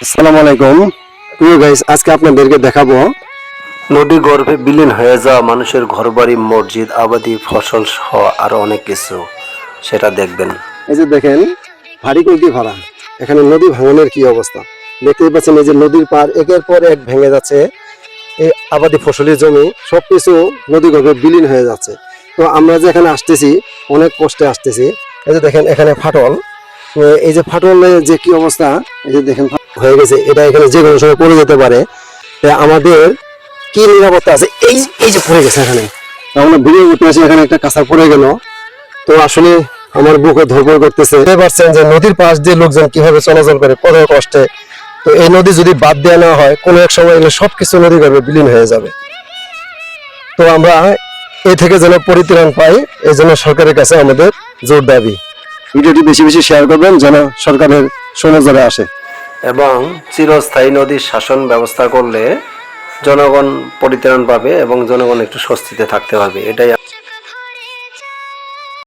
আসসালামু আলাইকুম প্রিয় গাইস, আজকে আপনাদেরকে দেখাবো নদী গর্ভে বিলীন হয়ে যাওয়া মানুষের ঘরবাড়ি, মসজিদ, আবাদি ফসল সহ আরো অনেক কিছু, সেটা দেখবেন। এই যে দেখেন ভারী কলকি ভাড়া, এখানে নদী ভাঙনের কি অবস্থা দেখতেই পাচ্ছেন। এই যে নদীর পার একের পর এক ভেঙে যাচ্ছে, এই আবাদি ফসলি জমি সবকিছু নদী গর্ভে বিলীন হয়ে যাচ্ছে। তো আমরা যে এখানে আসতেছি অনেক কষ্টে আসতেছি। এই যে দেখেন এখানে ফাটল, এই যে ফাটলের যে কি অবস্থা, এই যে দেখেন হয়ে গেছে, এটা এখানে যে কোনো সময় পড়ে যেতে পারে। আমাদের কি নিরাপত্তা আছে? এই এই যে পড়ে গেছে এখানে, আমরা ভিডিও করতে আসি, এখানে একটা কাঁচা পড়ে গেল। তো আসলে আমার বুকে ধরপড় করতেছে। বুঝতে পারছেন যে নদীর পাশ দিয়ে লোকজন কিভাবে চলাচল করে, কত কষ্টে। তো এই নদী যদি বাদ দেওয়া না হয়, কোনো এক সময় এগুলো সবকিছু নদী গর্ভে বিলীন হয়ে যাবে। তো আমরা এই থেকে যেন পরিত্রাণ পাই, এই জন্য সরকারের কাছে আমাদের জোর দাবি। ভিডিওটি বেশি বেশি শেয়ার করবেন যেন সরকারের সুনজরে আসে। এবং চিরস্থায়ী নদীর শাসন ব্যবস্থা করলে জনগণ পরিত্রাণ পাবে এবং জনগণ একটু স্বস্তিতে থাকতে পারবে, এটাই